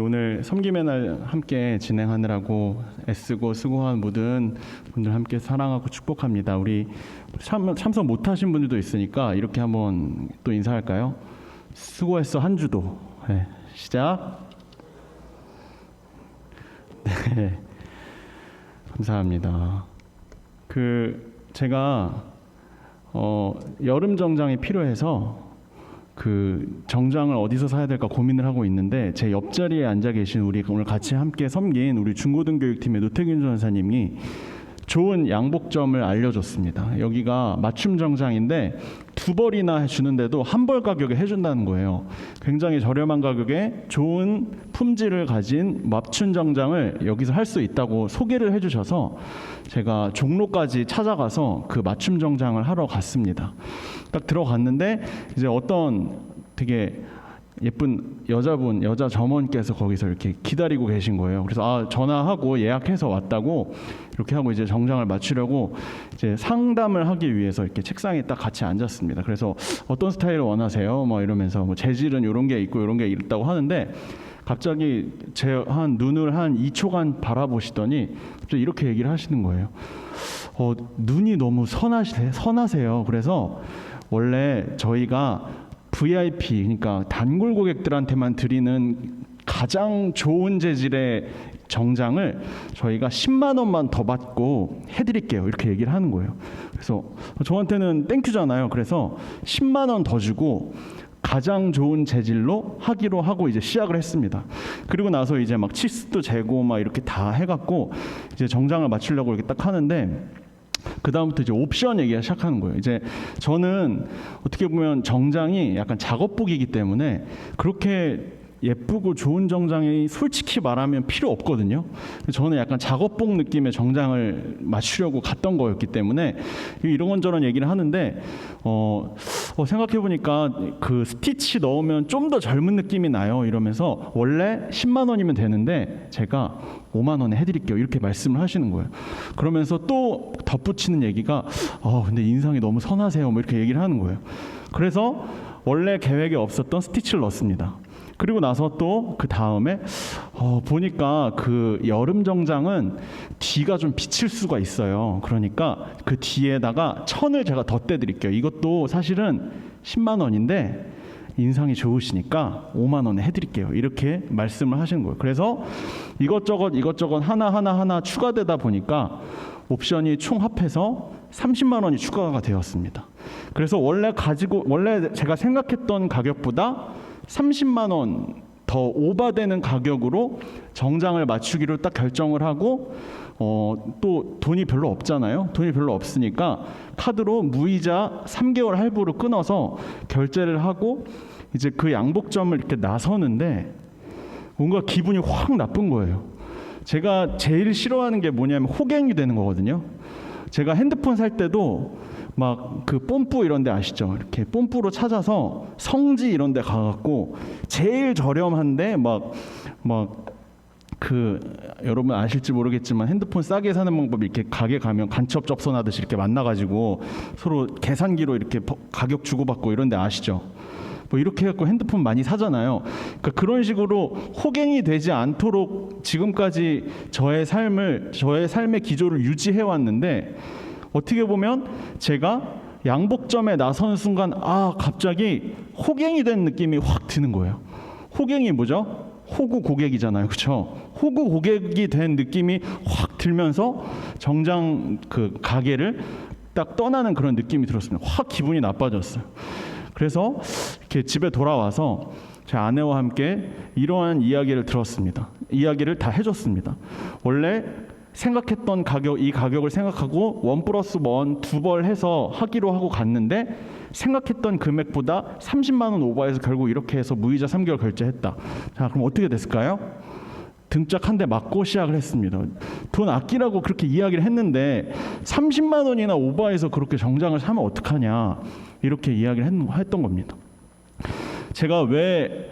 오늘 섬김의 날 함께 진행하느라고 애쓰고 수고한 모든 분들 함께 사랑하고 축복합니다. 우리 참석 못하신 분들도 있으니까 이렇게 한번 또 인사할까요? 수고했어 한 주도. 네, 시작. 네, 감사합니다. 제가 여름 정장이 필요해서 정장을 어디서 사야 될까 고민을 하고 있는데, 제 옆자리에 앉아 계신 우리 오늘 같이 함께 섬긴 우리 중고등교육팀의 노태균 전사님이 좋은 양복점을 알려줬습니다. 여기가 맞춤 정장인데 2벌이나 주는데도 1벌 가격에 해준다는 거예요. 굉장히 저렴한 가격에 좋은 품질을 가진 맞춤 정장을 여기서 할 수 있다고 소개를 해주셔서 제가 종로까지 찾아가서 그 맞춤 정장을 하러 갔습니다. 딱 들어갔는데 이제 어떤 되게 예쁜 여자 점원께서 거기서 이렇게 기다리고 계신 거예요. 그래서 전화하고 예약해서 왔다고 이렇게 하고 이제 정장을 맞추려고 이제 상담을 하기 위해서 이렇게 책상에 딱 같이 앉았습니다. 그래서 어떤 스타일을 원하세요? 뭐 이러면서 뭐 재질은 이런 게 있고 이런 게 있다고 하는데, 갑자기 제 눈을 한 2초간 바라보시더니 갑자기 이렇게 얘기를 하시는 거예요. 눈이 너무 선하세요. 그래서 원래 저희가 VIP, 그러니까 단골 고객들한테만 드리는 가장 좋은 재질의 정장을 저희가 10만 원만 더 받고 해드릴게요. 이렇게 얘기를 하는 거예요. 그래서 저한테는 땡큐잖아요. 그래서 10만 원 더 주고 가장 좋은 재질로 하기로 하고 이제 시작을 했습니다. 그리고 나서 이제 막 치수도 재고 막 이렇게 다 해갖고 이제 정장을 맞추려고 이렇게 딱 하는데, 그 다음부터 이제 옵션 얘기가 시작하는 거예요. 이제 저는 어떻게 보면 정장이 약간 작업복이기 때문에 그렇게 예쁘고 좋은 정장이 솔직히 말하면 필요 없거든요. 저는 약간 작업복 느낌의 정장을 맞추려고 갔던 거였기 때문에 이런저런 얘기를 하는데, 생각해 보니까 그 스티치 넣으면 좀 더 젊은 느낌이 나요. 이러면서 원래 10만 원이면 되는데 제가 5만 원에 해드릴게요. 이렇게 말씀을 하시는 거예요. 그러면서 또 덧붙이는 얘기가 근데 인상이 너무 선하세요. 뭐 이렇게 얘기를 하는 거예요. 그래서 원래 계획에 없었던 스티치를 넣습니다. 그리고 나서 또 그 다음에 보니까 그 여름 정장은 뒤가 좀 비칠 수가 있어요. 그러니까 그 뒤에다가 천을 제가 덧대 드릴게요. 이것도 사실은 10만 원인데 인상이 좋으시니까 5만 원에 해드릴게요. 이렇게 말씀을 하시는 거예요. 그래서 이것저것 하나 추가되다 보니까 옵션이 총 합해서 30만 원이 추가가 되었습니다. 그래서 원래 제가 생각했던 가격보다 30만 원 더 오바되는 가격으로 정장을 맞추기로 딱 결정을 하고, 또 돈이 별로 없잖아요. 돈이 별로 없으니까 카드로 무이자 3개월 할부로 끊어서 결제를 하고 이제 그 양복점을 이렇게 나서는데 뭔가 기분이 확 나쁜 거예요. 제가 제일 싫어하는 게 뭐냐면 호갱이 되는 거거든요. 제가 핸드폰 살 때도 막 그 뽐뿌 이런 데 아시죠? 이렇게 뽐뿌로 찾아서 성지 이런 데 가갖고 제일 저렴한데 여러분 아실지 모르겠지만 핸드폰 싸게 사는 방법이 이렇게 가게 가면 간첩 접선하듯이 이렇게 만나가지고 서로 계산기로 이렇게 가격 주고받고 이런 데 아시죠? 뭐 이렇게 해갖고 핸드폰 많이 사잖아요. 그러니까 그런 식으로 호갱이 되지 않도록 지금까지 저의 삶의 기조를 유지해 왔는데, 어떻게 보면 제가 양복점에 나서는 순간 갑자기 호갱이 된 느낌이 확 드는 거예요. 호갱이 뭐죠? 호구 고객이잖아요. 그렇죠? 호구 고객이 된 느낌이 확 들면서 정장 그 가게를 딱 떠나는 그런 느낌이 들었습니다. 확 기분이 나빠졌어요. 그래서 이렇게 집에 돌아와서 제 아내와 함께 이러한 이야기를 들었습니다. 이야기를 다 해줬습니다. 원래 생각했던 이 가격을 생각하고 1+1 2벌 해서 하기로 하고 갔는데 생각했던 금액보다 30만 원 오버해서 결국 이렇게 해서 무이자 3개월 결제했다. 자, 그럼 어떻게 됐을까요? 등짝 한 대 맞고 시작을 했습니다. 돈 아끼라고 그렇게 이야기를 했는데 30만 원이나 오버해서 그렇게 정장을 사면 어떡하냐, 이렇게 이야기를 했던 겁니다. 제가 왜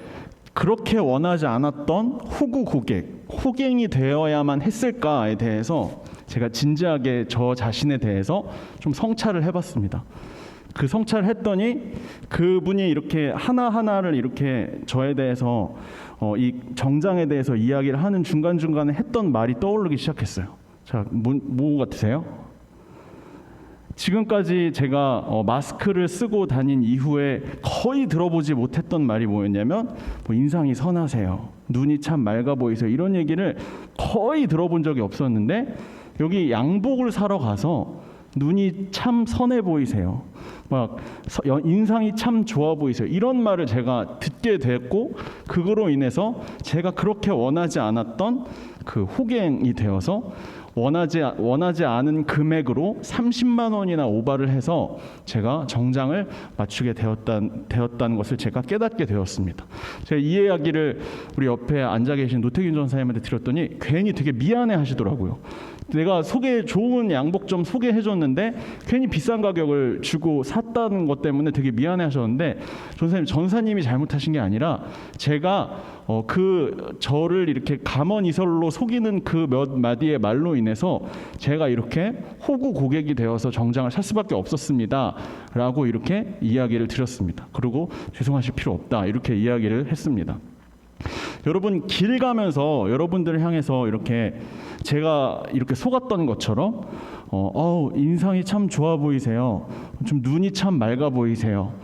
그렇게 원하지 않았던 호구 고객, 호갱이 되어야만 했을까에 대해서 제가 진지하게 저 자신에 대해서 좀 성찰을 해봤습니다. 그 성찰을 했더니 그분이 이렇게 하나하나를 이렇게 저에 대해서 이 정장에 대해서 이야기를 하는 중간중간에 했던 말이 떠오르기 시작했어요. 자, 뭐 같으세요? 지금까지 제가 마스크를 쓰고 다닌 이후에 거의 들어보지 못했던 말이 뭐였냐면 인상이 선하세요, 눈이 참 맑아 보이세요, 이런 얘기를 거의 들어본 적이 없었는데 여기 양복을 사러 가서 눈이 참 선해 보이세요, 막 인상이 참 좋아 보이세요, 이런 말을 제가 듣게 됐고 그거로 인해서 제가 그렇게 원하지 않았던 그 호갱이 되어서 원하지 않은 금액으로 30만 원이나 오바를 해서 제가 정장을 맞추게 되었다는 것을 제가 깨닫게 되었습니다. 제가 이 이야기를 우리 옆에 앉아 계신 노태균 전사님한테 드렸더니 괜히 되게 미안해 하시더라고요. 내가 좋은 양복 좀 소개해줬는데 괜히 비싼 가격을 주고 샀다는 것 때문에 되게 미안해 하셨는데 전사님이 잘못하신 게 아니라 제가 저를 이렇게 감언이설로 속이는 그 몇 마디의 말로 인해서 제가 이렇게 호구 고객이 되어서 정장을 살 수밖에 없었습니다 라고 이렇게 이야기를 드렸습니다. 그리고 죄송하실 필요 없다 이렇게 이야기를 했습니다. 여러분, 길 가면서 여러분들을 향해서 이렇게 제가 이렇게 속았던 것처럼 인상이 참 좋아 보이세요, 좀 눈이 참 맑아 보이세요,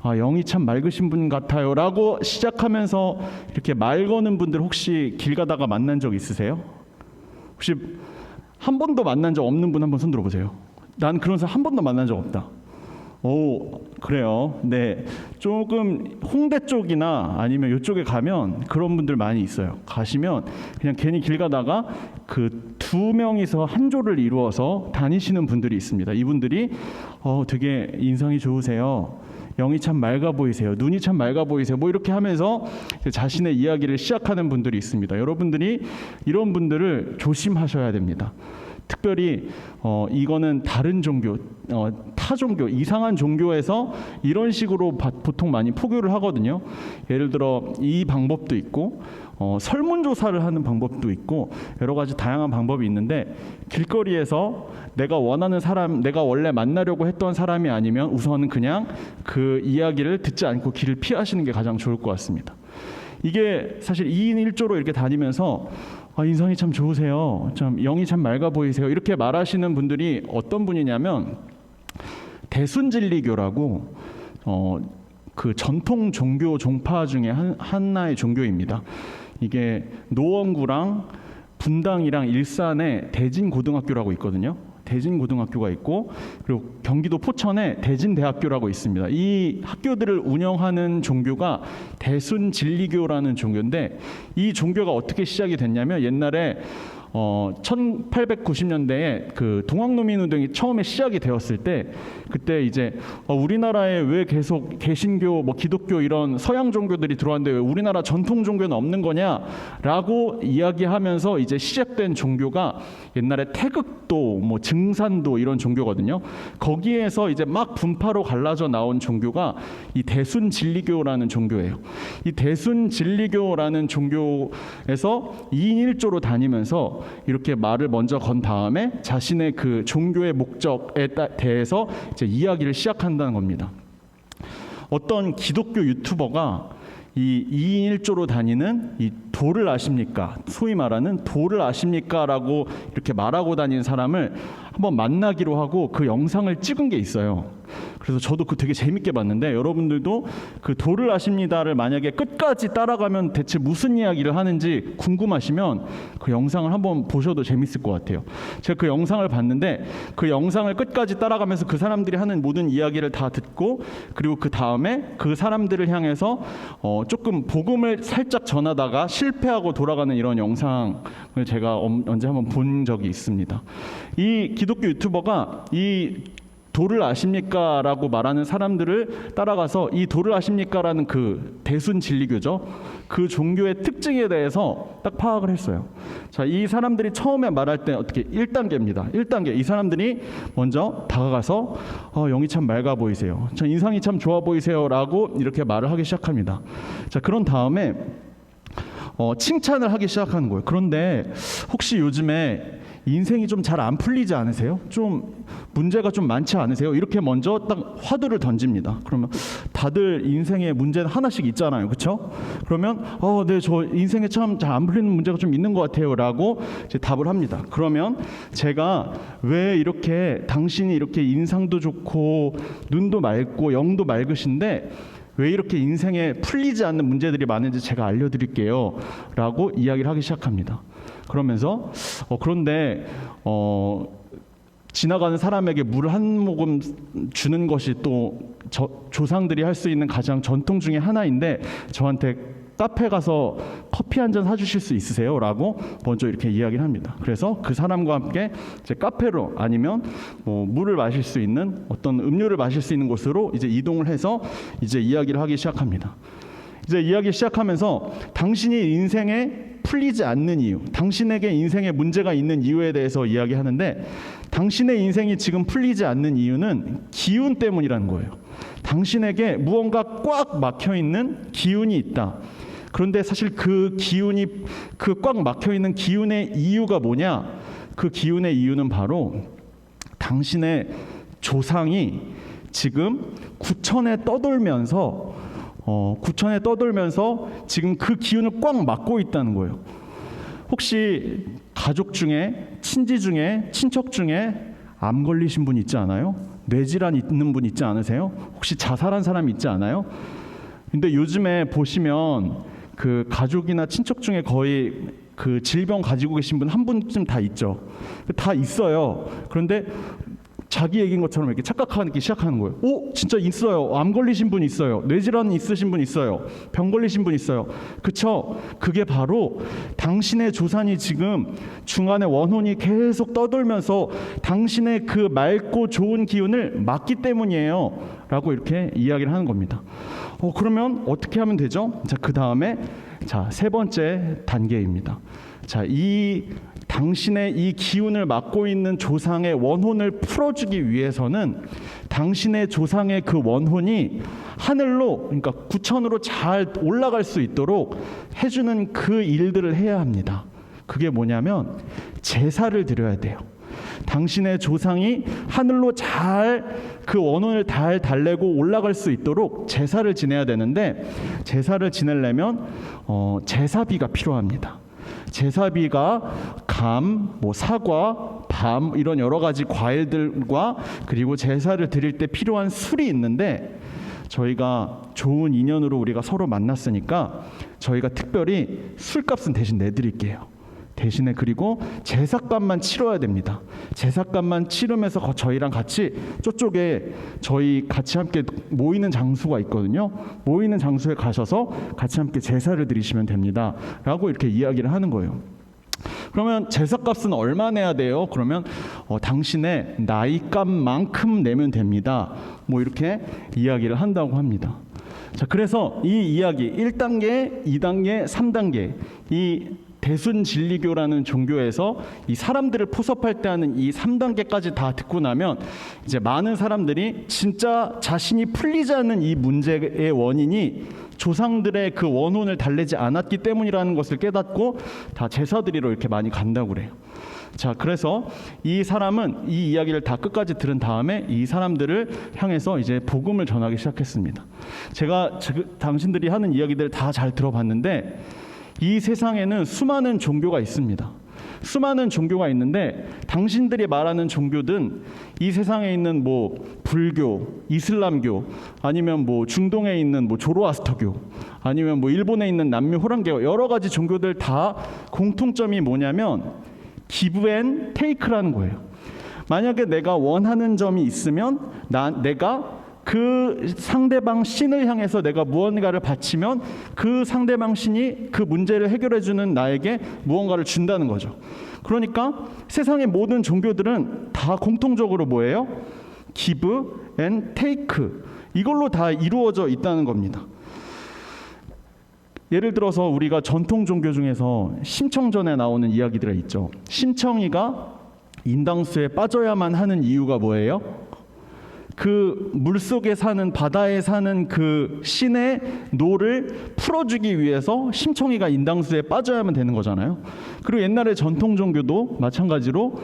영이 참 맑으신 분 같아요 라고 시작하면서 이렇게 말 거는 분들 혹시 길 가다가 만난 적 있으세요? 혹시 한 번도 만난 적 없는 분 한번 손 들어보세요. 난 그런 사람 한 번도 만난 적 없다. 오, 그래요. 네, 조금 홍대 쪽이나 아니면 이쪽에 가면 그런 분들 많이 있어요. 가시면 그냥 괜히 길 가다가 그 두 명이서 한 조를 이루어서 다니시는 분들이 있습니다. 이분들이 되게 인상이 좋으세요, 영이 참 맑아 보이세요, 눈이 참 맑아 보이세요, 뭐 이렇게 하면서 자신의 이야기를 시작하는 분들이 있습니다. 여러분들이 이런 분들을 조심하셔야 됩니다. 특별히 이거는 다른 종교, 타 종교, 이상한 종교에서 이런 식으로 보통 많이 포교를 하거든요. 예를 들어 이 방법도 있고 설문조사를 하는 방법도 있고 여러 가지 다양한 방법이 있는데 길거리에서 내가 원하는 사람, 내가 원래 만나려고 했던 사람이 아니면 우선은 그냥 그 이야기를 듣지 않고 길을 피하시는 게 가장 좋을 것 같습니다. 이게 사실 2인 1조로 이렇게 다니면서 인상이 참 좋으세요, 참 영이 참 맑아 보이세요 이렇게 말하시는 분들이 어떤 분이냐면 대순진리교라고 그 전통 종교 종파 중에 하나의 종교입니다. 이게 노원구랑 분당이랑 일산에 대진고등학교라고 있거든요. 대진고등학교가 있고 그리고 경기도 포천에 대진대학교라고 있습니다. 이 학교들을 운영하는 종교가 대순진리교라는 종교인데 이 종교가 어떻게 시작이 됐냐면 옛날에 1890년대에 그 동학농민운동이 처음에 시작이 되었을 때 그때 이제 우리나라에 왜 계속 개신교, 기독교 이런 서양 종교들이 들어왔는데 왜 우리나라 전통 종교는 없는 거냐라고 이야기하면서 이제 시작된 종교가 옛날에 태극도, 증산도 이런 종교거든요. 거기에서 이제 막 분파로 갈라져 나온 종교가 이 대순진리교라는 종교예요. 이 대순진리교라는 종교에서 2인 1조로 다니면서 이렇게 말을 먼저 건 다음에 자신의 그 종교의 목적에 대해서 이제 이야기를 시작한다는 겁니다. 어떤 기독교 유튜버가 이 2인 1조로 다니는 이 도를 아십니까? 소위 말하는 도를 아십니까? 라고 이렇게 말하고 다니는 사람을 한번 만나기로 하고 그 영상을 찍은 게 있어요. 그래서 저도 그 되게 재밌게 봤는데 여러분들도 그 도를 아십니다를 만약에 끝까지 따라가면 대체 무슨 이야기를 하는지 궁금하시면 그 영상을 한번 보셔도 재밌을 것 같아요. 제가 그 영상을 봤는데 그 영상을 끝까지 따라가면서 그 사람들이 하는 모든 이야기를 다 듣고 그리고 그 다음에 그 사람들을 향해서 조금 복음을 살짝 전하다가 실패하고 돌아가는 이런 영상을 제가 언제 한번 본 적이 있습니다. 이 기독교 유튜버가 이 도를 아십니까? 라고 말하는 사람들을 따라가서 이 도를 아십니까? 라는 그 대순진리교죠. 그 종교의 특징에 대해서 딱 파악을 했어요. 자, 이 사람들이 처음에 말할 때 어떻게 1단계입니다. 1단계. 이 사람들이 먼저 다가가서 영이 참 맑아 보이세요, 저 인상이 참 좋아 보이세요 라고 이렇게 말을 하기 시작합니다. 자, 그런 다음에 칭찬을 하기 시작하는 거예요. 그런데 혹시 요즘에 인생이 좀 잘 안 풀리지 않으세요? 좀 문제가 좀 많지 않으세요? 이렇게 먼저 딱 화두를 던집니다. 그러면 다들 인생에 문제는 하나씩 있잖아요, 그렇죠? 그러면 네, 저 인생에 참 잘 안 풀리는 문제가 좀 있는 것 같아요라고 이제 답을 합니다. 그러면 제가 왜 이렇게 당신이 이렇게 인상도 좋고 눈도 맑고 영도 맑으신데 왜 이렇게 인생에 풀리지 않는 문제들이 많은지 제가 알려드릴게요 라고 이야기를 하기 시작합니다. 그러면서 그런데 지나가는 사람에게 물 한 모금 주는 것이 또 조상들이 할 수 있는 가장 전통 중에 하나인데 저한테 카페 가서 커피 한 잔 사주실 수 있으세요? 라고 먼저 이렇게 이야기를 합니다. 그래서 그 사람과 함께 이제 카페로 아니면 물을 마실 수 있는 어떤 음료를 마실 수 있는 곳으로 이제 이동을 해서 이제 이야기를 하기 시작합니다. 이제 이야기 시작하면서 당신이 인생에 풀리지 않는 이유, 당신에게 인생에 문제가 있는 이유에 대해서 이야기하는데 당신의 인생이 지금 풀리지 않는 이유는 기운 때문이라는 거예요. 당신에게 무언가 꽉 막혀 있는 기운이 있다. 그런데 사실 그 기운이 그 꽉 막혀 있는 기운의 이유가 뭐냐? 그 기운의 이유는 바로 당신의 조상이 지금 구천에 떠돌면서 지금 그 기운을 꽉 막고 있다는 거예요. 혹시 가족 중에, 친지 중에, 친척 중에 암 걸리신 분 있지 않아요? 뇌질환 있는 분 있지 않으세요? 혹시 자살한 사람 있지 않아요? 근데 요즘에 보시면 그 가족이나 친척 중에 거의 그 질병 가지고 계신 분 한 분쯤 다 있죠. 다 있어요. 그런데 자기 얘기인 것처럼 이렇게 착각하기 시작하는 거예요. 진짜 있어요. 암 걸리신 분 있어요. 뇌질환 있으신 분 있어요. 병 걸리신 분 있어요. 그쵸? 그게 바로 당신의 조상이 지금 중간에 원혼이 계속 떠돌면서 당신의 그 맑고 좋은 기운을 막기 때문이에요. 라고 이렇게 이야기를 하는 겁니다. 그러면 어떻게 하면 되죠? 자, 그 다음에 세 번째 단계입니다. 당신의 이 기운을 막고 있는 조상의 원혼을 풀어주기 위해서는 당신의 조상의 그 원혼이 하늘로, 그러니까 구천으로 잘 올라갈 수 있도록 해주는 그 일들을 해야 합니다. 그게 뭐냐면 제사를 드려야 돼요. 당신의 조상이 하늘로 잘 그 원혼을 잘 달래고 올라갈 수 있도록 제사를 지내야 되는데 제사를 지내려면 제사비가 필요합니다. 제사비가 감, 사과, 밤 이런 여러 가지 과일들과 그리고 제사를 드릴 때 필요한 술이 있는데 저희가 좋은 인연으로 우리가 서로 만났으니까 저희가 특별히 술값은 대신 내드릴게요. 대신에 그리고 제사값만 치러야 됩니다. 제사값만 치르면서 저희랑 같이 저쪽에 저희 같이 함께 모이는 장소가 있거든요. 모이는 장소에 가셔서 같이 함께 제사를 드리시면 됩니다. 라고 이렇게 이야기를 하는 거예요. 그러면 제사값은 얼마 내야 돼요? 그러면 당신의 나이값만큼 내면 됩니다. 이렇게 이야기를 한다고 합니다. 자, 그래서 이 이야기 1단계, 2단계, 3단계 이 대순진리교라는 종교에서 이 사람들을 포섭할 때 하는 이 3단계까지 다 듣고 나면 이제 많은 사람들이 진짜 자신이 풀리지 않는 이 문제의 원인이 조상들의 그 원혼을 달래지 않았기 때문이라는 것을 깨닫고 다 제사 드리러 이렇게 많이 간다고 그래요. 자, 그래서 이 사람은 이 이야기를 다 끝까지 들은 다음에 이 사람들을 향해서 이제 복음을 전하기 시작했습니다. 제가 당신들이 하는 이야기들을 다 잘 들어봤는데 이 세상에는 수많은 종교가 있습니다. 수많은 종교가 있는데 당신들이 말하는 종교든 이 세상에 있는 불교, 이슬람교 아니면 중동에 있는 조로아스터교 아니면 일본에 있는 남미 호랑교 여러 가지 종교들 다 공통점이 뭐냐면 기브 앤 테이크라는 거예요. 만약에 내가 원하는 점이 있으면 내가 그 상대방 신을 향해서 내가 무언가를 바치면 그 상대방 신이 그 문제를 해결해주는 나에게 무언가를 준다는 거죠. 그러니까 세상의 모든 종교들은 다 공통적으로 뭐예요? give and take 이걸로 다 이루어져 있다는 겁니다. 예를 들어서 우리가 전통 종교 중에서 심청전에 나오는 이야기들이 있죠. 심청이가 인당수에 빠져야만 하는 이유가 뭐예요? 그 물속에 사는, 바다에 사는 그 신의 노를 풀어주기 위해서 심청이가 인당수에 빠져야만 되는 거잖아요. 그리고 옛날에 전통 종교도 마찬가지로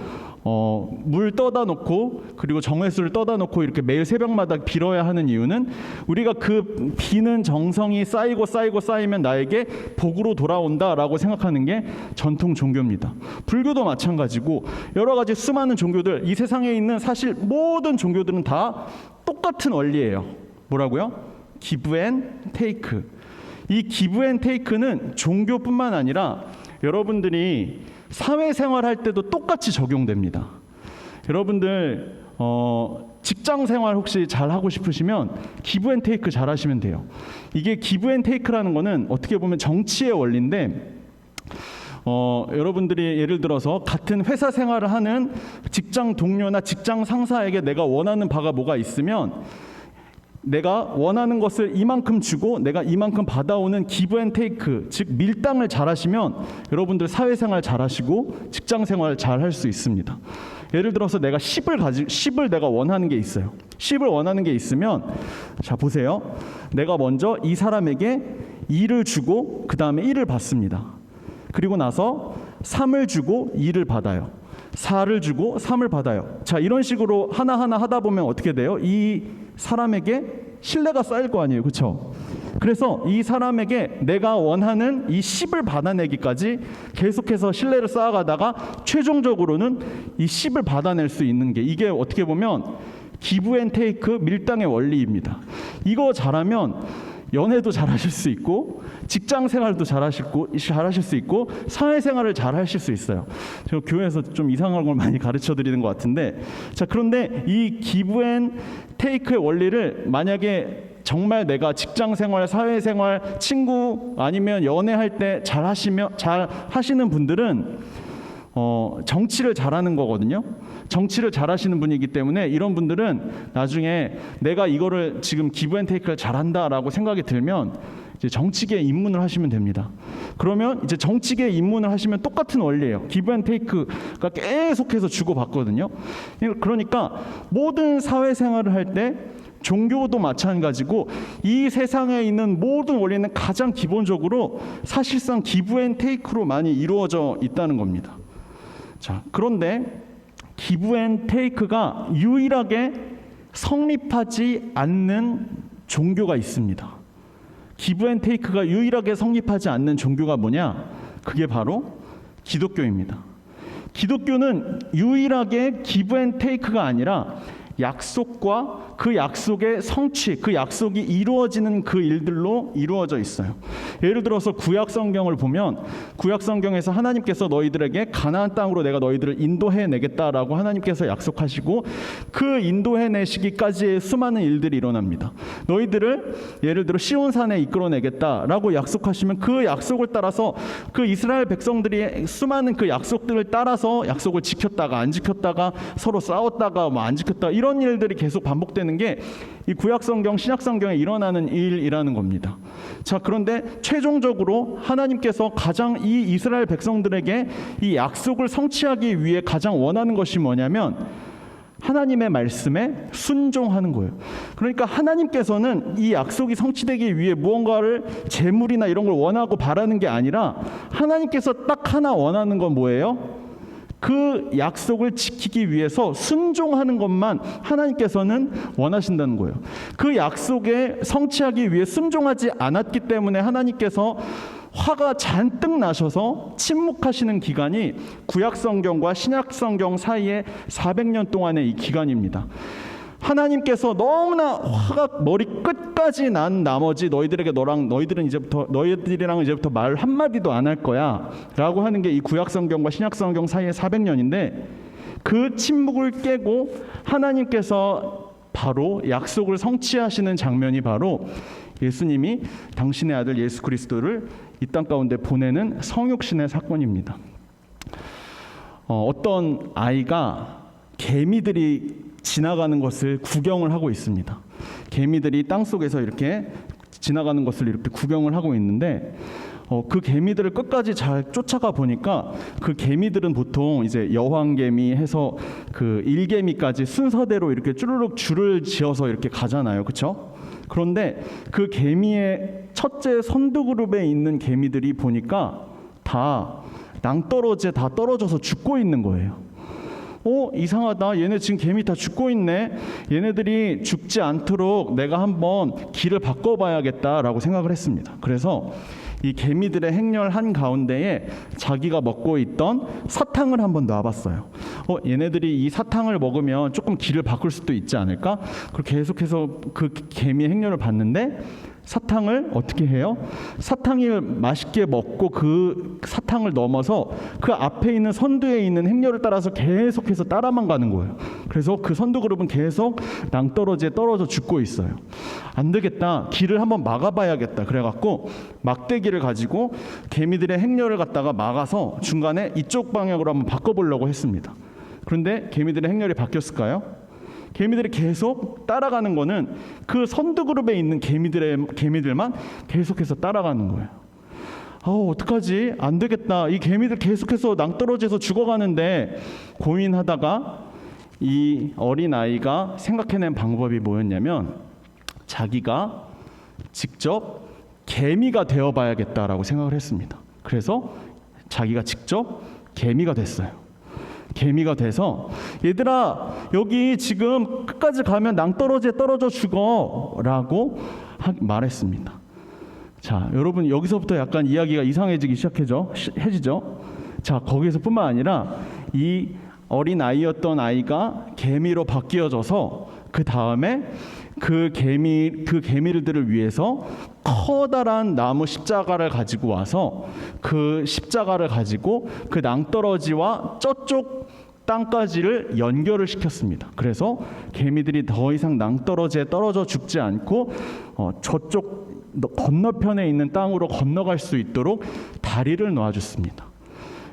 물 떠다 놓고 그리고 정회수를 떠다 놓고 이렇게 매일 새벽마다 빌어야 하는 이유는 우리가 그 비는 정성이 쌓이면 나에게 복으로 돌아온다라고 생각하는 게 전통 종교입니다. 불교도 마찬가지고 여러 가지 수많은 종교들, 이 세상에 있는 사실 모든 종교들은 다 똑같은 원리예요. 뭐라고요? 기브 앤 테이크. 이 기브 앤 테이크는 종교뿐만 아니라 여러분들이 사회생활 할 때도 똑같이 적용됩니다. 여러분들 직장 생활 혹시 잘 하고 싶으시면 기브 앤 테이크 잘 하시면 돼요. 이게 기브 앤 테이크라는 거는 어떻게 보면 정치의 원리인데 여러분들이 예를 들어서 같은 회사 생활을 하는 직장 동료나 직장 상사에게 내가 원하는 바가 뭐가 있으면 내가 원하는 것을 이만큼 주고 내가 이만큼 받아오는 기브 앤 테이크, 즉 밀당을 잘하시면 여러분들 사회생활 잘하시고 직장생활 잘할 수 있습니다. 예를 들어서 내가 10을 내가 원하는 게 있어요. 10을 원하는 게 있으면 자 보세요. 내가 먼저 이 사람에게 2를 주고 그 다음에 1을 받습니다. 그리고 나서 3을 주고 2를 받아요. 4를 주고 3을 받아요. 자, 이런 식으로 하나하나 하다 보면 어떻게 돼요? 이 사람에게 신뢰가 쌓일 거 아니에요. 그렇죠? 그래서 이 사람에게 내가 원하는 이 10을 받아내기까지 계속해서 신뢰를 쌓아가다가 최종적으로는 이 10을 받아낼 수 있는 게 이게 어떻게 보면 기브 앤 테이크 밀당의 원리입니다. 이거 잘하면 연애도 잘하실 수 있고 직장 생활도 잘하실 수 있고 사회생활을 잘하실 수 있어요. 저 교회에서 좀 이상한 걸 많이 가르쳐 드리는 것 같은데 자 그런데 이 기브 앤 테이크의 원리를 만약에 정말 내가 직장 생활, 사회 생활, 친구 아니면 연애할 때 잘 하시는 분들은 정치를 잘하는 거거든요. 정치를 잘하시는 분이기 때문에 이런 분들은 나중에 내가 이거를 지금 기브 앤 테이크를 잘한다라고 생각이 들면 이제 정치계에 입문을 하시면 됩니다. 그러면 이제 정치계에 입문을 하시면 똑같은 원리예요. 기브 앤 테이크가 계속해서 주고받거든요. 그러니까 모든 사회생활을 할 때 종교도 마찬가지고 이 세상에 있는 모든 원리는 가장 기본적으로 사실상 기브 앤 테이크로 많이 이루어져 있다는 겁니다. 자, 그런데 기브 앤 테이크가 유일하게 성립하지 않는 종교가 있습니다. 기브 앤 테이크가 유일하게 성립하지 않는 종교가 뭐냐? 그게 바로 기독교입니다. 기독교는 유일하게 기브 앤 테이크가 아니라 약속과 그 약속의 성취, 그 약속이 이루어지는 그 일들로 이루어져 있어요. 예를 들어서 구약 성경을 보면 구약 성경에서 하나님께서 너희들에게 가나안 땅으로 내가 너희들을 인도해 내겠다라고 하나님께서 약속하시고 그 인도해 내시기까지의 수많은 일들이 일어납니다. 너희들을 예를 들어 시온산에 이끌어내겠다라고 약속하시면 그 약속을 따라서 그 이스라엘 백성들이 수많은 그 약속들을 따라서 약속을 지켰다가 안 지켰다가 서로 싸웠다가 안 지켰다가 이런 일들이 계속 반복되는 게 이 구약 성경, 신약 성경에 일어나는 일이라는 겁니다. 자, 그런데 최종적으로 하나님께서 가장 이 이스라엘 백성들에게 이 약속을 성취하기 위해 가장 원하는 것이 뭐냐면 하나님의 말씀에 순종하는 거예요. 그러니까 하나님께서는 이 약속이 성취되기 위해 무언가를 재물이나 이런 걸 원하고 바라는 게 아니라 하나님께서 딱 하나 원하는 건 뭐예요? 그 약속을 지키기 위해서 순종하는 것만 하나님께서는 원하신다는 거예요. 그 약속에 성취하기 위해 순종하지 않았기 때문에 하나님께서 화가 잔뜩 나셔서 침묵하시는 기간이 구약 성경과 신약 성경 사이에 400년 동안의 이 기간입니다. 하나님께서 너무나 화가 머리 끝까지 난 나머지 너희들이랑 이제부터 말 한마디도 안 할 거야 라고 하는 게 이 구약 성경과 신약 성경 사이의 400년인데 그 침묵을 깨고 하나님께서 바로 약속을 성취하시는 장면이 바로 예수님이 당신의 아들 예수 그리스도를 이 땅 가운데 보내는 성육신의 사건입니다. 어떤 아이가 개미들이 지나가는 것을 구경을 하고 있습니다. 개미들이 땅 속에서 이렇게 지나가는 것을 이렇게 구경을 하고 있는데 그 개미들을 끝까지 잘 쫓아가 보니까 그 개미들은 보통 이제 여왕개미 해서 그 일개미까지 순서대로 이렇게 쭈르륵 줄을 지어서 이렇게 가잖아요, 그렇죠? 그런데 그 개미의 첫째 선두 그룹에 있는 개미들이 보니까 다 낭떠러지에 다 떨어져서 죽고 있는 거예요. 이상하다. 얘네 지금 개미 다 죽고 있네. 얘네들이 죽지 않도록 내가 한번 길을 바꿔봐야겠다라고 생각을 했습니다. 그래서 이 개미들의 행렬 한 가운데에 자기가 먹고 있던 사탕을 한번 놔봤어요. 얘네들이 이 사탕을 먹으면 조금 길을 바꿀 수도 있지 않을까? 그리고 계속해서 그 개미의 행렬을 봤는데 사탕을 어떻게 해요? 사탕을 맛있게 먹고 그 사탕을 넘어서 그 앞에 있는 선두에 있는 행렬을 따라서 계속해서 따라만 가는 거예요. 그래서 그 선두 그룹은 계속 낭떠러지에 떨어져 죽고 있어요. 안 되겠다. 길을 한번 막아봐야겠다. 그래갖고 막대기를 가지고 개미들의 행렬을 갖다가 막아서 중간에 이쪽 방향으로 한번 바꿔보려고 했습니다. 그런데 개미들의 행렬이 바뀌었을까요? 개미들이 계속 따라가는 거는 그 선두 그룹에 있는 개미들만 계속해서 따라가는 거예요. 어떡하지? 안 되겠다. 이 개미들 계속해서 낭떠러지에서 죽어가는데 고민하다가 이 어린아이가 생각해낸 방법이 뭐였냐면 자기가 직접 개미가 되어봐야겠다라고 생각을 했습니다. 그래서 자기가 직접 개미가 됐어요. 개미가 돼서 얘들아 여기 지금 끝까지 가면 낭떠러지에 떨어져 죽어라고 말했습니다. 자, 여러분 여기서부터 약간 이야기가 이상해지기 시작해지죠. 자, 거기서뿐만 아니라 이 어린 아이였던 아이가 개미로 바뀌어져서 그 다음에 그 개미들을 위해서 커다란 나무 십자가를 가지고 와서 그 십자가를 가지고 그 낭떠러지와 저쪽 땅까지를 연결을 시켰습니다. 그래서 개미들이 더 이상 낭떠러지에 떨어져 죽지 않고 저쪽 건너편에 있는 땅으로 건너갈 수 있도록 다리를 놓아줬습니다.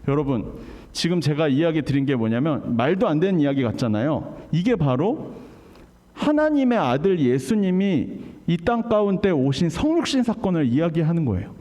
여러분 지금 제가 이야기 드린 게 뭐냐면 말도 안 되는 이야기 같잖아요. 이게 바로 하나님의 아들 예수님이 이 땅 가운데 오신 성육신 사건을 이야기하는 거예요.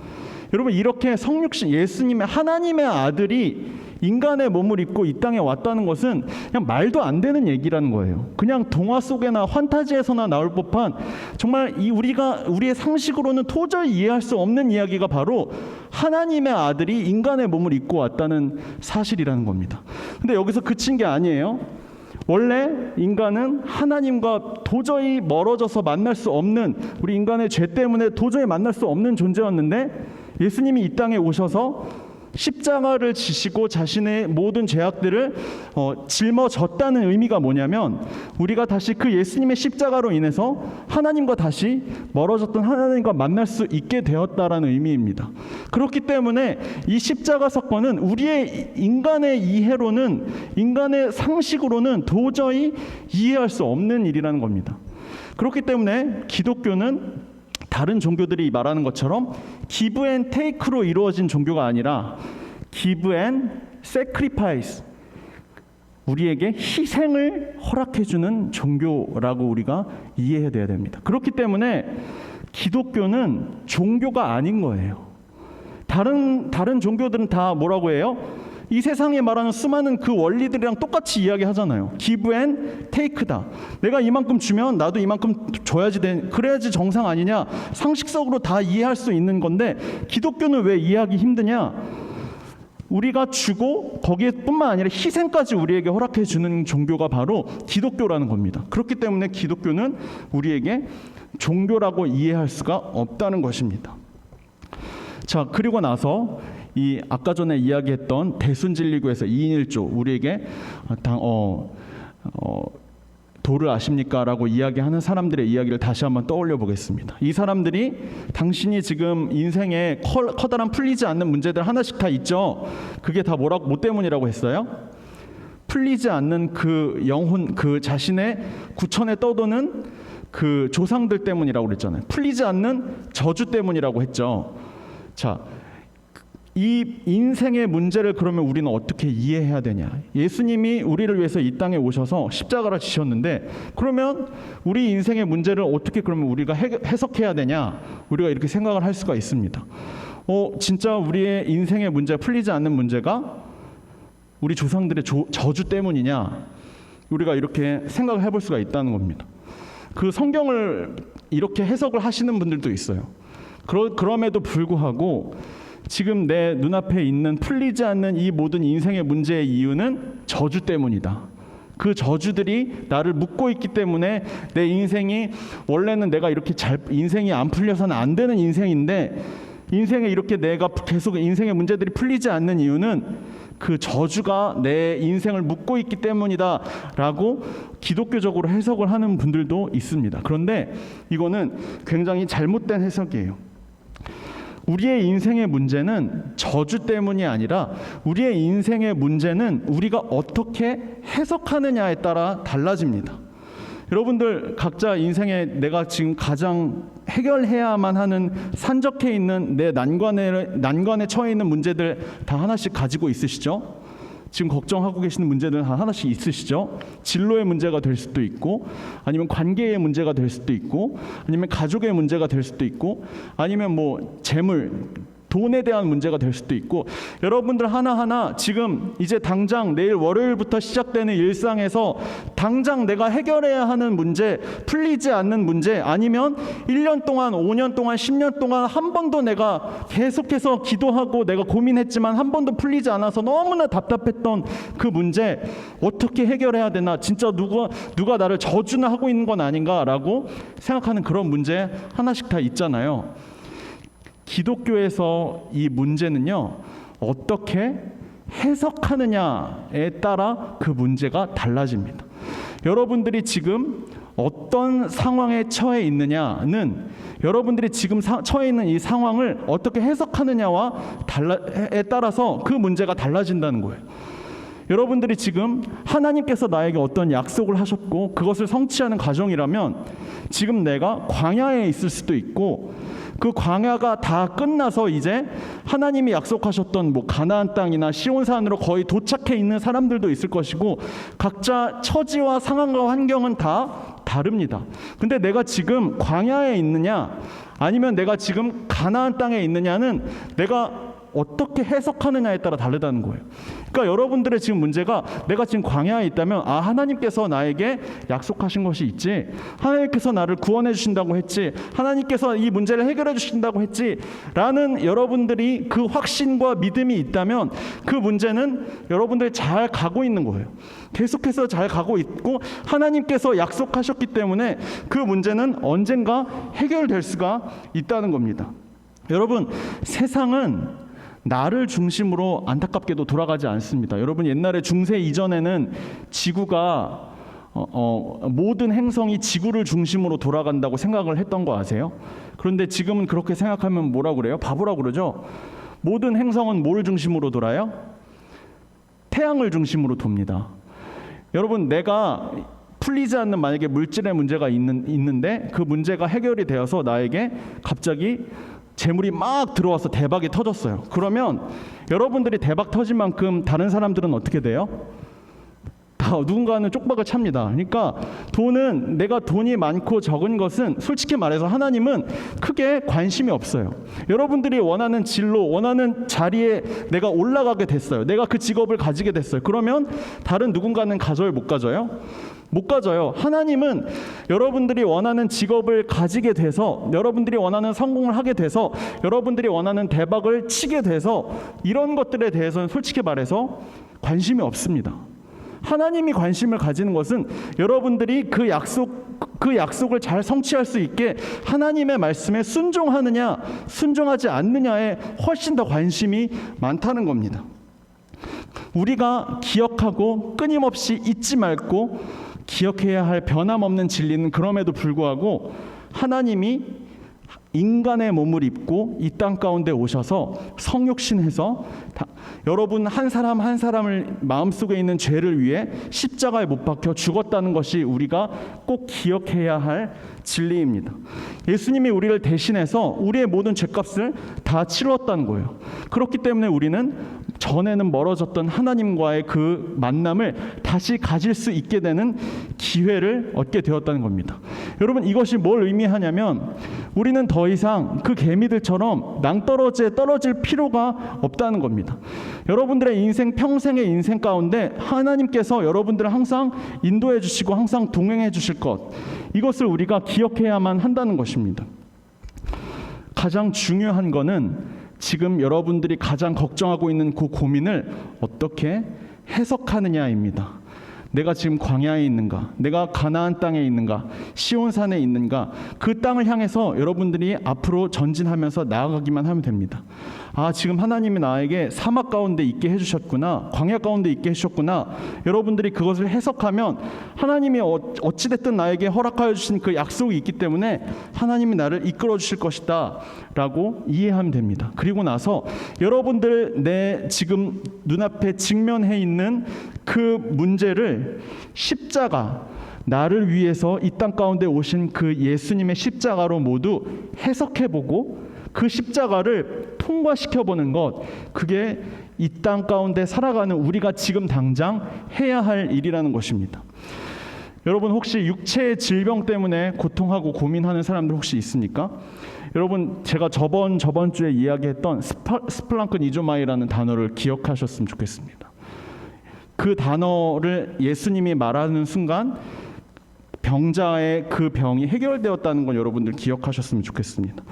여러분 이렇게 성육신 예수님의 하나님의 아들이 인간의 몸을 입고 이 땅에 왔다는 것은 그냥 말도 안 되는 얘기라는 거예요. 그냥 동화 속에나 환타지에서나 나올 법한 정말 우리의 상식으로는 도저히 이해할 수 없는 이야기가 바로 하나님의 아들이 인간의 몸을 입고 왔다는 사실이라는 겁니다. 근데 여기서 그친 게 아니에요. 원래 인간은 하나님과 도저히 멀어져서 만날 수 없는, 우리 인간의 죄 때문에 도저히 만날 수 없는 존재였는데 예수님이 이 땅에 오셔서 십자가를 지시고 자신의 모든 죄악들을 짊어졌다는 의미가 뭐냐면 우리가 다시 그 예수님의 십자가로 인해서 하나님과 다시 멀어졌던 하나님과 만날 수 있게 되었다라는 의미입니다. 그렇기 때문에 이 십자가 사건은 우리의 인간의 이해로는, 인간의 상식으로는 도저히 이해할 수 없는 일이라는 겁니다. 그렇기 때문에 기독교는 다른 종교들이 말하는 것처럼 give and take로 이루어진 종교가 아니라 give and sacrifice, 우리에게 희생을 허락해주는 종교라고 우리가 이해해야 됩니다. 그렇기 때문에 기독교는 종교가 아닌 거예요. 다른 종교들은 다 뭐라고 해요? 이 세상에 말하는 수많은 그 원리들이랑 똑같이 이야기하잖아요. give and take다. 내가 이만큼 주면 나도 이만큼 줘야지 그래야지 정상 아니냐. 상식적으로 다 이해할 수 있는 건데 기독교는 왜 이해하기 힘드냐? 우리가 주고 거기에 뿐만 아니라 희생까지 우리에게 허락해 주는 종교가 바로 기독교라는 겁니다. 그렇기 때문에 기독교는 우리에게 종교라고 이해할 수가 없다는 것입니다. 자, 그리고 나서 이 아까 전에 이야기했던 대순진리교에서 2인 1조 우리에게 도를 아십니까? 라고 이야기하는 사람들의 이야기를 다시 한번 떠올려 보겠습니다. 이 사람들이 당신이 지금 인생에 커다란 풀리지 않는 문제들 하나씩 다 있죠. 그게 다 뭐 때문이라고 했어요? 풀리지 않는 그 영혼, 그 자신의 구천에 떠도는 그 조상들 때문이라고 그랬잖아요. 풀리지 않는 저주 때문이라고 했죠. 자, 이 인생의 문제를 그러면 우리는 어떻게 이해해야 되냐? 예수님이 우리를 위해서 이 땅에 오셔서 십자가를 지셨는데 그러면 우리 인생의 문제를 어떻게 그러면 우리가 해석해야 되냐? 우리가 이렇게 생각을 할 수가 있습니다. 진짜 우리의 인생의 문제, 풀리지 않는 문제가 우리 조상들의 저주 때문이냐? 우리가 이렇게 생각을 해볼 수가 있다는 겁니다. 그 성경을 이렇게 해석을 하시는 분들도 있어요. 그럼에도 불구하고 지금 내 눈앞에 있는 풀리지 않는 이 모든 인생의 문제의 이유는 저주 때문이다. 그 저주들이 나를 묶고 있기 때문에 내 인생이 원래는 내가 이렇게 인생이 안 풀려서는 안 되는 인생인데 인생에 이렇게 내가 계속 인생의 문제들이 풀리지 않는 이유는 그 저주가 내 인생을 묶고 있기 때문이다라고 기독교적으로 해석을 하는 분들도 있습니다. 그런데 이거는 굉장히 잘못된 해석이에요. 우리의 인생의 문제는 저주 때문이 아니라 우리의 인생의 문제는 우리가 어떻게 해석하느냐에 따라 달라집니다. 여러분들 각자 인생에 내가 지금 가장 해결해야만 하는 산적해 있는 내 난관에 처해 있는 문제들 다 하나씩 가지고 있으시죠? 지금 걱정하고 계시는 문제들은 하나씩 있으시죠? 진로의 문제가 될 수도 있고 아니면 관계의 문제가 될 수도 있고 아니면 가족의 문제가 될 수도 있고 아니면 뭐 재물, 돈에 대한 문제가 될 수도 있고 여러분들 하나하나 지금 이제 당장 내일 월요일부터 시작되는 일상에서 당장 내가 해결해야 하는 문제, 풀리지 않는 문제 아니면 1년 동안, 5년 동안, 10년 동안 한 번도 내가 계속해서 기도하고 내가 고민했지만 한 번도 풀리지 않아서 너무나 답답했던 그 문제 어떻게 해결해야 되나 진짜 누가 나를 저주나 하고 있는 건 아닌가라고 생각하는 그런 문제 하나씩 다 있잖아요. 기독교에서 이 문제는요 어떻게 해석하느냐에 따라 그 문제가 달라집니다. 여러분들이 지금 어떤 상황에 처해 있느냐는 여러분들이 지금 처해 있는 이 상황을 어떻게 해석하느냐에 따라서 그 문제가 달라진다는 거예요. 여러분들이 지금 하나님께서 나에게 어떤 약속을 하셨고 그것을 성취하는 과정이라면 지금 내가 광야에 있을 수도 있고 그 광야가 다 끝나서 이제 하나님이 약속하셨던 뭐 가나안 땅이나 시온산으로 거의 도착해 있는 사람들도 있을 것이고 각자 처지와 상황과 환경은 다 다릅니다. 근데 내가 지금 광야에 있느냐 아니면 내가 지금 가나안 땅에 있느냐는 내가 어떻게 해석하느냐에 따라 다르다는 거예요. 그러니까 여러분들의 지금 문제가 내가 지금 광야에 있다면 하나님께서 나에게 약속하신 것이 있지, 하나님께서 나를 구원해 주신다고 했지, 하나님께서 이 문제를 해결해 주신다고 했지 라는 여러분들이 그 확신과 믿음이 있다면 그 문제는 여러분들이 잘 가고 있는 거예요. 계속해서 잘 가고 있고 하나님께서 약속하셨기 때문에 그 문제는 언젠가 해결될 수가 있다는 겁니다. 여러분, 세상은 나를 중심으로 안타깝게도 돌아가지 않습니다. 여러분, 옛날에 중세 이전에는 지구가 모든 행성이 지구를 중심으로 돌아간다고 생각을 했던 거 아세요? 그런데 지금은 그렇게 생각하면 뭐라고 그래요? 바보라고 그러죠? 모든 행성은 뭘 중심으로 돌아요? 태양을 중심으로 돕니다. 여러분, 내가 풀리지 않는 만약에 물질의 문제가 있는데 그 문제가 해결이 되어서 나에게 갑자기 재물이 막 들어와서 대박이 터졌어요. 그러면 여러분들이 대박 터진 만큼 다른 사람들은 어떻게 돼요? 다 누군가는 쪽박을 찹니다. 그러니까 내가 돈이 많고 적은 것은 솔직히 말해서 하나님은 크게 관심이 없어요. 여러분들이 원하는 진로, 원하는 자리에 내가 올라가게 됐어요. 내가 그 직업을 가지게 됐어요. 그러면 다른 누군가는 가져요? 못 가져요? 못 가져요. 하나님은 여러분들이 원하는 직업을 가지게 돼서, 여러분들이 원하는 성공을 하게 돼서, 여러분들이 원하는 대박을 치게 돼서 이런 것들에 대해서는 솔직히 말해서 관심이 없습니다. 하나님이 관심을 가지는 것은 여러분들이 그 약속을 잘 성취할 수 있게 하나님의 말씀에 순종하느냐 순종하지 않느냐에 훨씬 더 관심이 많다는 겁니다. 우리가 기억하고 끊임없이 잊지 말고 기억해야 할 변함없는 진리는 그럼에도 불구하고 하나님이 인간의 몸을 입고 이 땅 가운데 오셔서 성육신해서 여러분 한 사람 한 사람을 마음속에 있는 죄를 위해 십자가에 못 박혀 죽었다는 것이 우리가 꼭 기억해야 할 진리입니다. 예수님이 우리를 대신해서 우리의 모든 죄값을 다 치렀다는 거예요. 그렇기 때문에 우리는 전에는 멀어졌던 하나님과의 그 만남을 다시 가질 수 있게 되는 기회를 얻게 되었다는 겁니다. 여러분, 이것이 뭘 의미하냐면 우리는 더 이상 그 개미들처럼 낭떠러지에 떨어질 필요가 없다는 겁니다. 여러분들의 인생, 평생의 인생 가운데 하나님께서 여러분들을 항상 인도해 주시고 항상 동행해 주실 것, 이것을 우리가 기억해야만 한다는 것입니다. 가장 중요한 거는 지금 여러분들이 가장 걱정하고 있는 그 고민을 어떻게 해석하느냐입니다. 내가 지금 광야에 있는가? 내가 가나안 땅에 있는가? 시온산에 있는가? 그 땅을 향해서 여러분들이 앞으로 전진하면서 나아가기만 하면 됩니다. 아, 지금 하나님이 나에게 사막 가운데 있게 해주셨구나, 광야 가운데 있게 해주셨구나. 여러분들이 그것을 해석하면 하나님이 어찌됐든 나에게 허락하여 주신 그 약속이 있기 때문에 하나님이 나를 이끌어 주실 것이다 라고 이해하면 됩니다. 그리고 나서 여러분들 내 지금 눈앞에 직면해 있는 그 문제를 십자가, 나를 위해서 이 땅 가운데 오신 그 예수님의 십자가로 모두 해석해보고 그 십자가를 통과시켜보는 것, 그게 이 땅 가운데 살아가는 우리가 지금 당장 해야 할 일이라는 것입니다. 여러분, 혹시 육체의 질병 때문에 고통하고 고민하는 사람들 혹시 있습니까? 여러분, 제가 저번 주에 이야기했던 스플랑크니조마이라는 단어를 기억하셨으면 좋겠습니다. 그 단어를 예수님이 말하는 순간 병자의 그 병이 해결되었다는 걸 여러분들 기억하셨으면 좋겠습니다.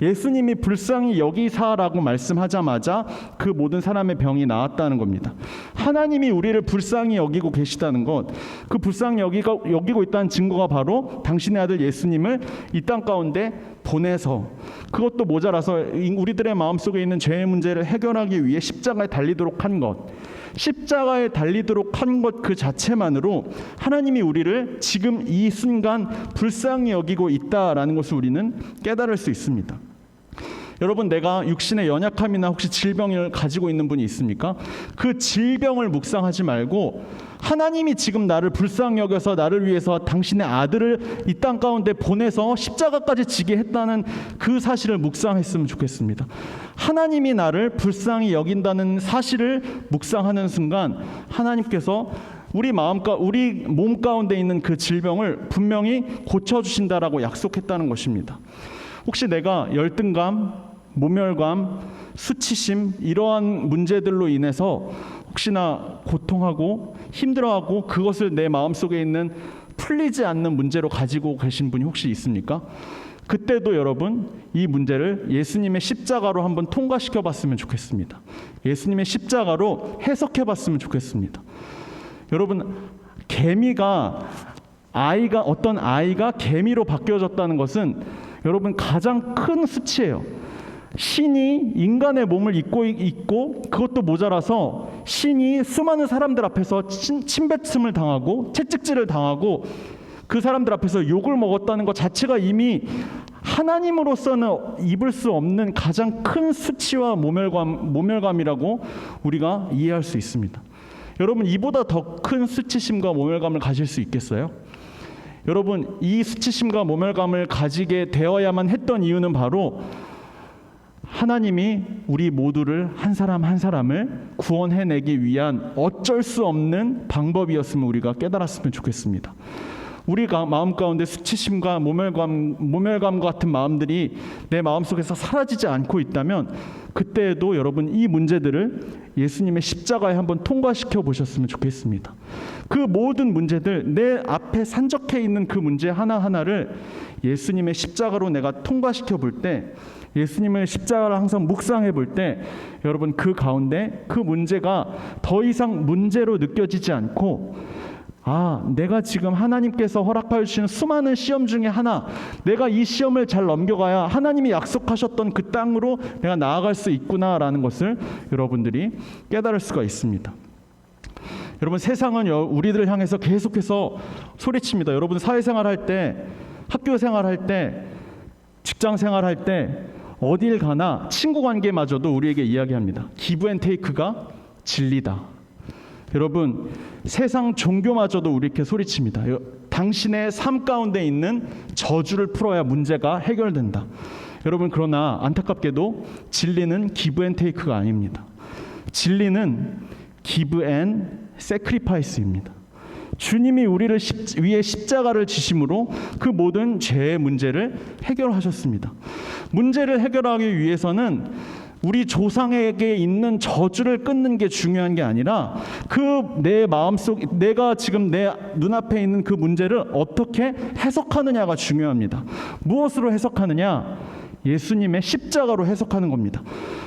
예수님이 불쌍히 여기사라고 말씀하자마자 그 모든 사람의 병이 나았다는 겁니다. 하나님이 우리를 불쌍히 여기고 계시다는 것, 그 불쌍히 여기고 있다는 증거가 바로 당신의 아들 예수님을 이 땅 가운데 보내서, 그것도 모자라서 우리들의 마음속에 있는 죄의 문제를 해결하기 위해 십자가에 달리도록 한 것, 십자가에 달리도록 한 것 그 자체만으로 하나님이 우리를 지금 이 순간 불쌍히 여기고 있다라는 것을 우리는 깨달을 수 있습니다. 여러분, 내가 육신의 연약함이나 혹시 질병을 가지고 있는 분이 있습니까? 그 질병을 묵상하지 말고 하나님이 지금 나를 불쌍히 여겨서 나를 위해서 당신의 아들을 이 땅 가운데 보내서 십자가까지 지게 했다는 그 사실을 묵상했으면 좋겠습니다. 하나님이 나를 불쌍히 여긴다는 사실을 묵상하는 순간 하나님께서 우리 몸 가운데 있는 그 질병을 분명히 고쳐주신다라고 약속했다는 것입니다. 혹시 내가 열등감, 모멸감, 수치심, 이러한 문제들로 인해서 혹시나 고통하고 힘들어하고 그것을 내 마음속에 있는 풀리지 않는 문제로 가지고 계신 분이 혹시 있습니까? 그때도 여러분, 이 문제를 예수님의 십자가로 한번 통과시켜 봤으면 좋겠습니다. 예수님의 십자가로 해석해 봤으면 좋겠습니다. 여러분, 어떤 아이가 개미로 바뀌어졌다는 것은 여러분 가장 큰 수치예요. 신이 인간의 몸을 입고 있고 그것도 모자라서 신이 수많은 사람들 앞에서 침뱉음을 당하고 채찍질을 당하고 그 사람들 앞에서 욕을 먹었다는 것 자체가 이미 하나님으로서는 입을 수 없는 가장 큰 수치와 모멸감이라고 우리가 이해할 수 있습니다. 여러분, 이보다 더 큰 수치심과 모멸감을 가질 수 있겠어요? 여러분, 이 수치심과 모멸감을 가지게 되어야만 했던 이유는 바로 하나님이 우리 모두를 한 사람 한 사람을 구원해내기 위한 어쩔 수 없는 방법이었음을 우리가 깨달았으면 좋겠습니다. 우리가 마음 가운데 수치심과 모멸감 같은 마음들이 내 마음속에서 사라지지 않고 있다면 그때에도 여러분 이 문제들을 예수님의 십자가에 한번 통과시켜 보셨으면 좋겠습니다. 그 모든 문제들, 내 앞에 산적해 있는 그 문제 하나하나를 예수님의 십자가로 내가 통과시켜 볼 때, 예수님의 십자가를 항상 묵상해 볼 때 여러분 그 가운데 그 문제가 더 이상 문제로 느껴지지 않고, 내가 지금 하나님께서 허락하여 주시는 수많은 시험 중에 하나, 내가 이 시험을 잘 넘겨가야 하나님이 약속하셨던 그 땅으로 내가 나아갈 수 있구나라는 것을 여러분들이 깨달을 수가 있습니다. 여러분, 세상은 우리들을 향해서 계속해서 소리칩니다. 여러분, 사회생활할 때, 학교생활할 때, 직장생활할 때, 어딜 가나 친구관계마저도 우리에게 이야기합니다. 기브 앤 테이크가 진리다. 여러분, 세상 종교마저도 우리에게 소리칩니다. 당신의 삶 가운데 있는 저주를 풀어야 문제가 해결된다. 여러분, 그러나 안타깝게도 진리는 기브 앤 테이크가 아닙니다. 진리는 기브 앤 세크리파이스입니다. 주님이 우리를 위해 십자가를 지심으로 그 모든 죄의 문제를 해결하셨습니다. 문제를 해결하기 위해서는 우리 조상에게 있는 저주를 끊는 게 중요한 게 아니라 그 내 마음속, 내가 지금 내 눈앞에 있는 그 문제를 어떻게 해석하느냐가 중요합니다. 무엇으로 해석하느냐? 예수님의 십자가로 해석하는 겁니다.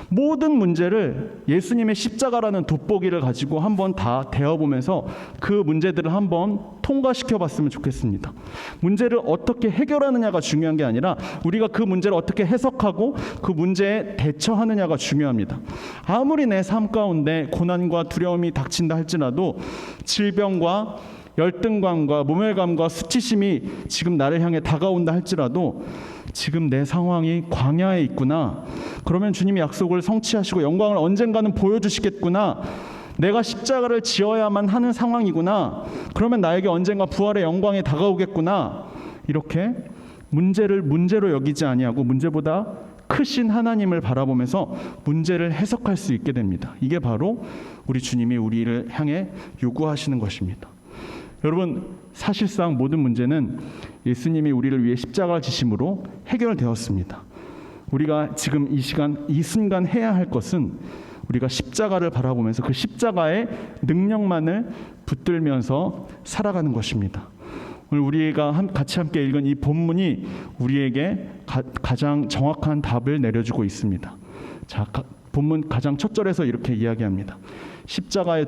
모든 문제를 예수님의 십자가라는 돋보기를 가지고 한번 다 대어보면서 그 문제들을 한번 통과시켜 봤으면 좋겠습니다. 문제를 어떻게 해결하느냐가 중요한 게 아니라 우리가 그 문제를 어떻게 해석하고 그 문제에 대처하느냐가 중요합니다. 아무리 내 삶 가운데 고난과 두려움이 닥친다 할지라도 질병과 열등감과 모멸감과 수치심이 지금 나를 향해 다가온다 할지라도 지금 내 상황이 광야에 있구나. 그러면 주님이 약속을 성취하시고 영광을 언젠가는 보여주시겠구나. 내가 십자가를 지어야만 하는 상황이구나. 그러면 나에게 언젠가 부활의 영광이 다가오겠구나. 이렇게 문제를 문제로 여기지 아니하고 문제보다 크신 하나님을 바라보면서 문제를 해석할 수 있게 됩니다. 이게 바로 우리 주님이 우리를 향해 요구하시는 것입니다. 여러분, 사실상 모든 문제는 예수님이 우리를 위해 십자가를 지심으로 해결되었습니다. 우리가 지금 이 시간, 이 순간 해야 할 것은 우리가 십자가를 바라보면서 그 십자가의 능력만을 붙들면서 살아가는 것입니다. 오늘 우리가 같이 함께 읽은 이 본문이 우리에게 가장 정확한 답을 내려주고 있습니다. 자, 본문 가장 첫 절에서 이렇게 이야기합니다. 십자가의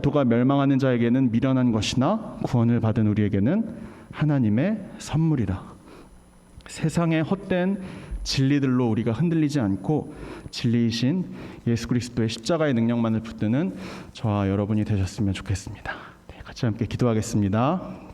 도가 멸망하는 자에게는 미련한 것이나 구원을 받은 우리에게는 하나님의 선물이라. 세상의 헛된 진리들로 우리가 흔들리지 않고 진리이신 예수 그리스도의 십자가의 능력만을 붙드는 저와 여러분이 되셨으면 좋겠습니다. 네, 같이 함께 기도하겠습니다.